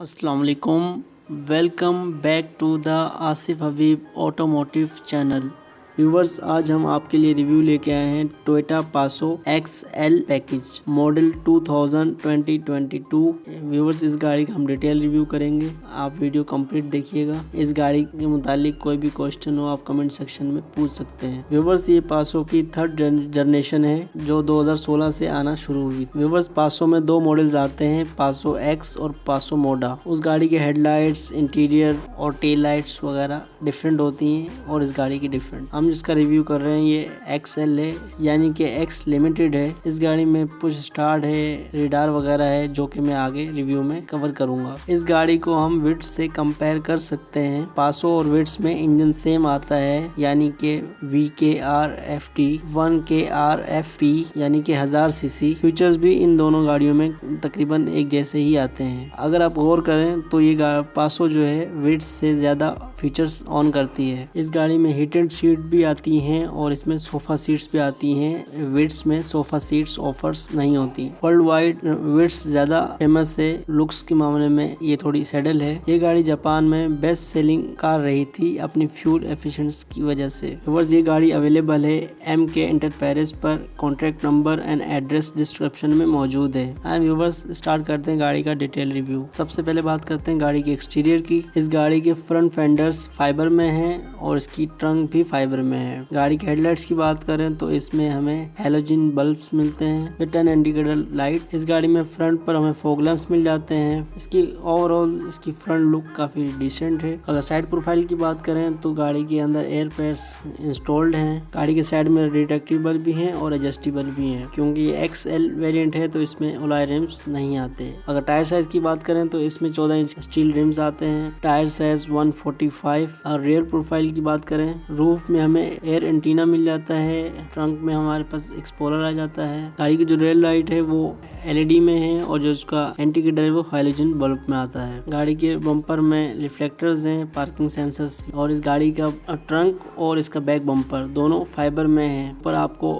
अस्सलाम वालेकुम। Welcome back to the Asif Habib automotive channel. Viewers, आज हम आपके लिए रिव्यू लेके आए हैं टोयोटा पासो XL पैकेज मॉडल 2022। व्यूवर्स, इस गाड़ी का हम डिटेल रिव्यू करेंगे, आप वीडियो कंप्लीट देखिएगा। इस गाड़ी के मुतालिक कोई भी क्वेश्चन हो आप कमेंट सेक्शन में पूछ सकते हैं। व्यूवर्स, ये पासो की थर्ड जनरेशन है जो 2016 से आना शुरू हुई। व्यूवर्स, पासो में दो मॉडल्स आते हैं, पासो X और पासो मोडा। उस गाड़ी के हेडलाइट्स, इंटीरियर और टेल लाइट्स वगैरह डिफरेंट होती हैं और इस गाड़ी की डिफरेंट। हम जिसका रिव्यू कर रहे हैं ये XL है, यानी कि X लिमिटेड है। इस गाड़ी में पुश स्टार्ट है, रेडार वगैरह है, जो कि मैं आगे रिव्यू में कवर करूंगा। इस गाड़ी को हम विट्स से कंपेयर कर सकते हैं। पासो और विट्स में इंजन सेम आता है, यानी कि VKR FT 1KR FP यानी कि 1000 सीसी। फीचर्स भी इन दोनों गाड़ियों में तकरीबन एक जैसे ही आते हैं। अगर आप गौर करें तो ये पासो जो है विट्स से ज्यादा फीचर्स ऑन करती है। इस गाड़ी में हीटेड सीट भी आती हैं और इसमें सोफा सीट्स भी आती हैं। विट्स में सोफा सीट्स ऑफर्स नहीं होती। वर्ल्ड वाइड विट्स ज्यादा फेमस है, लुक्स के मामले में ये थोड़ी सैडल है। ये गाड़ी जापान में बेस्ट सेलिंग कार रही थी अपनी फ्यूल एफिशिएंसी की वजह से। व्यूअर्स, ये गाड़ी अवेलेबल है MK एंटरप्राइजेस पर। Contact number and address description में मौजूद है। व्यूअर्स, स्टार्ट करते हैं गाड़ी का डिटेल रिव्यू। सबसे पहले बात करते हैं गाड़ी के एक्सटीरियर की। इस गाड़ी के फ्रंट फेंडर्स फाइबर में हैं और इसकी ट्रंक भी फाइबर में है। गाड़ी के हेडलाइट्स की बात करें तो इसमें हमें हैलोजन बल्ब्स मिलते हैं विद एन इंडिकेटर लाइट। इस गाड़ी में फ्रंट पर हमें फॉग लैंप्स मिल जाते हैं। इसकी ओवरऑल इसकी फ्रंट लुक काफी डिसेंट है। अगर साइड प्रोफाइल की बात करें तो गाड़ी के अंदर एयर पैड्स इंस्टॉल्ड हैं। गाड़ी के साइड में डिटेक्टिबल भी हैं और एडजस्टेबल भी हैं। क्योंकि ये XL वेरिएंट है तो इसमें अलॉय रिम्स नहीं आते। अगर टायर साइज की बात करें तो इसमें 14 इंच स्टील रिम्स आते हैं। Tyre size 145। और रियर प्रोफाइल की बात करें, रूफ में हमें एयर एंटीना मिल जाता है। ट्रंक में हमारे पास एक्सप्लोरर आ जाता है। गाड़ी की जो रेल लाइट है वो LED में है और जो उसका इंडिकेटर है वो हैलोजन बल्ब में आता है। गाड़ी के बम्पर में रिफ्लेक्टर्स हैं, पार्किंग सेंसर्स, और इस गाड़ी का ट्रंक और इसका बैक बम्पर दोनों फाइबर में है। पर आपको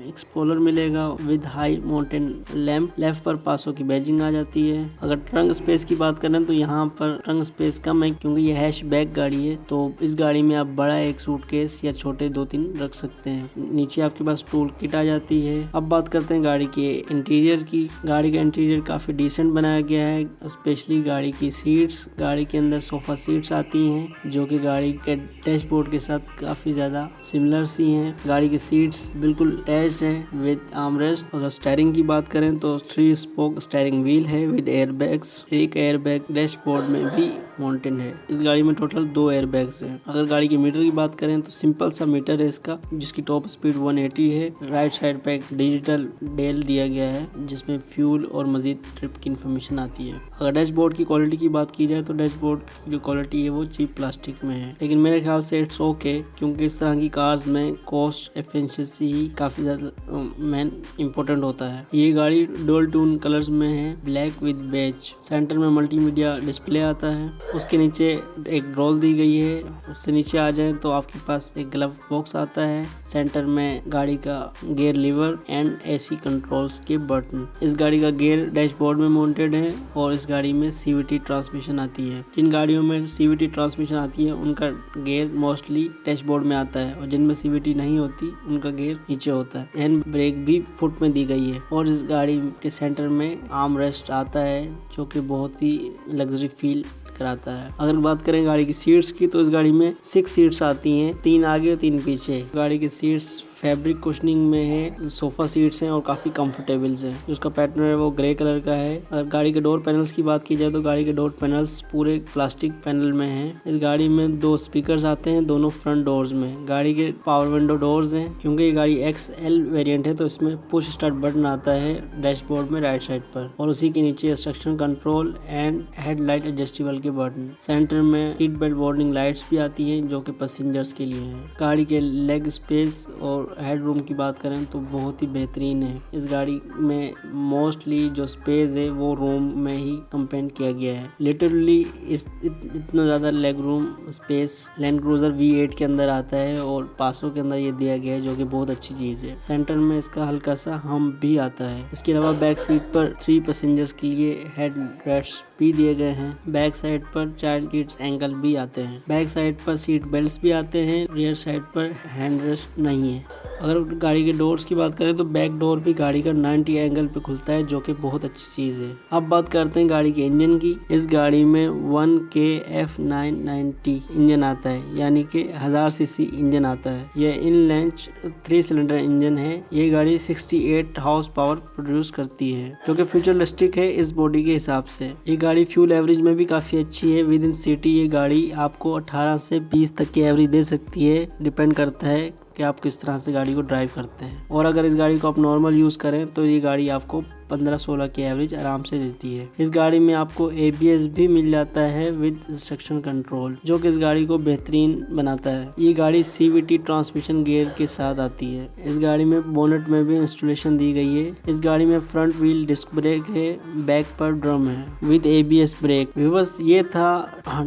एक्सप्लोरर मिलेगा with high mountain lamp. Left पर पासो की बैजिंग आ जाती है। अगर ट्रंक स्पेस की बात करें तो यहाँ पर ट्रंक स्पेस कम है क्योंकि ये हैचबैक गाड़ी है, तो इस गाड़ी में आप बड़ा एक सूटकेस या छोटे 2-3 रख सकते हैं। नीचे आपके पास टूल किट आ जाती है। अब बात करते हैं गाड़ी के इंटीरियर की। गाड़ी का इंटीरियर काफी डिसेंट बनाया गया है, स्पेशली गाड़ी की सीट्स। गाड़ी के अंदर सोफा सीट्स आती हैं जो कि गाड़ी के डैशबोर्ड के साथ काफी ज्यादा सिमिलर सी हैं। गाड़ी की सीट्स बिल्कुल अटैच्ड है विद आर्मरेस्ट। अगर स्टीयरिंग की बात करें तो 3 स्पोक स्टीयरिंग व्हील है विद एयरबैग्स। एक एयरबैग डैशबोर्ड में भी माउंटेन है। इस गाड़ी में टोटल 2 एयरबैग्स हैं। अगर गाड़ी के मीटर की बात करें तो सिंपल सा मीटर है इसका, जिसकी टॉप स्पीड 180 है। राइट साइड पे एक डिजिटल डेल दिया गया है जिसमें फ्यूल और मजीद ट्रिप की इंफॉर्मेशन आती है। अगर डैशबोर्ड की क्वालिटी की बात की जाए तो डैशबोर्ड की जो क्वालिटी है वो चीप प्लास्टिक में है, लेकिन मेरे ख्याल से इट्स ओके, क्योंकि इस तरह की कार्स में कॉस्ट एफिशिएंसी ही काफी ज्यादा मेन इम्पोर्टेंट होता है। ये गाड़ी डुअल टोन कलर्स में है, ब्लैक विद बेज। सेंटर में मल्टीमीडिया डिस्प्ले आता है। उसके नीचे एक ड्रॉल दी गई है। उससे नीचे आ जाए तो आपके पास एक ग्लव बॉक्स आता है। सेंटर में गाड़ी का gear lever and AC controls के बटन। इस गाड़ी का गियर डैशबोर्ड में माउंटेड है और इस गाड़ी में CVT ट्रांसमिशन आती है। जिन गाड़ियों में CVT ट्रांसमिशन आती है उनका गियर मोस्टली डैशबोर्ड में आता है और जिनमें CVT नहीं होती उनका गियर नीचे होता है। हैंड ब्रेक भी फुट में दी गई है और इस गाड़ी के सेंटर में आर्म रेस्ट आता है जो कि बहुत ही लग्जरी फील कराता है। अगर बात करें गाड़ी की सीट्स की तो इस गाड़ी में 6 सीट्स आती हैं, 3 आगे और 3 पीछे। गाड़ी की सीट्स फैब्रिक कुशनिंग में है, सोफा सीट्स हैं और काफी कंफर्टेबल हैं। जो उसका पैटर्न है वो ग्रे कलर का है। अगर गाड़ी के डोर पैनल्स की बात की जाए तो गाड़ी के डोर पैनल्स पूरे प्लास्टिक पैनल में हैं। इस गाड़ी में 2 स्पीकर्स आते हैं दोनों फ्रंट डोर्स में। गाड़ी के पावर विंडो डोर्स हैं। क्योंकि ये गाड़ी XL वेरिएंट है तो इसमें पुश स्टार्ट बटन आता है डैशबोर्ड में राइट साइड पर, और उसी के नीचे instruction control and headlight adjustable के बटन। सेंटर में सीट बेल्ट वार्निंग लाइट्स भी आती हैं जो कि पैसेंजर्स के लिए हैं। गाड़ी के लेग स्पेस और और हेड रूम की बात करें तो बहुत ही बेहतरीन है। इस गाड़ी में मोस्टली जो स्पेस है वो रूम में ही कंपेंड किया गया है। लिटरली इतना ज़्यादा leg room space land cruiser V8 के अंदर आता है और पासो के अंदर ये दिया गया है, जो कि बहुत अच्छी चीज़ है। सेंटर में इसका हल्का सा हम्प भी आता है। इसके अलावा बैक सीट पर 3 पैसेंजर्स के लिए हेड रेस्ट भी दिए गए हैं। बैक साइड पर चाइल्ड किड्स एंगल भी आते हैं। बैक साइड पर सीट बेल्ट्स भी आते हैं। रियर साइड पर हैंड रेस्ट नहीं है। अगर गाड़ी के डोर्स की बात करें तो बैक डोर भी गाड़ी का 90 एंगल पे खुलता है, जो कि बहुत अच्छी चीज़ है। अब बात करते हैं गाड़ी के इंजन की। इस गाड़ी में 1K F990 इंजन आता है, यानी कि 1000 सीसी इंजन आता है। यह इनलैंच 3 सिलेंडर इंजन है। ये गाड़ी 68 हॉर्स पावर प्रोड्यूस करती है, जो कि फ्यूचरिस्टिक है इस बॉडी के हिसाब से। ये गाड़ी फ्यूल एवरेज में भी काफ़ी अच्छी है। विद इन सिटी ये गाड़ी आपको 18 से 20 तक की एवरेज दे सकती है। डिपेंड करता है कि आप किस तरह से गाड़ी को ड्राइव करते हैं। और अगर इस गाड़ी को आप नॉर्मल यूज़ करें तो ये गाड़ी आपको 15-16 की एवरेज आराम से देती है। इस गाड़ी में आपको ABS भी मिल जाता है विद इंस्ट्रक्शन कंट्रोल, जो कि इस गाड़ी को बेहतरीन बनाता है। ये गाड़ी CVT ट्रांसमिशन गियर के साथ आती है। इस गाड़ी में बोनेट में भी इंस्टॉलेशन दी गई है। इस गाड़ी में फ्रंट व्हील डिस्क ब्रेक है, बैक पर ड्रम है विद ABS ब्रेक। व्यूअर्स, ये था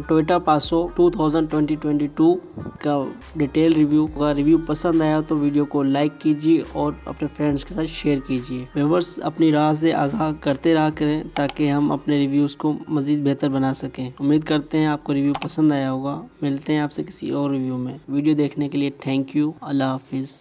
टोयोटा पासो 2022 का डिटेल रिव्यू। अगर रिव्यू पसंद आया तो वीडियो को लाइक कीजिए और अपने फ्रेंड्स के साथ शेयर कीजिए। व्यूअर्स, अपनी राय से आगाह करते रहा करें ताकि हम अपने रिव्यूज़ को मज़ीद बेहतर बना सकें। उम्मीद करते हैं आपको रिव्यू पसंद आया होगा। मिलते हैं आपसे किसी और रिव्यू में। वीडियो देखने के लिए थैंक यू। अल्लाह हाफिज़।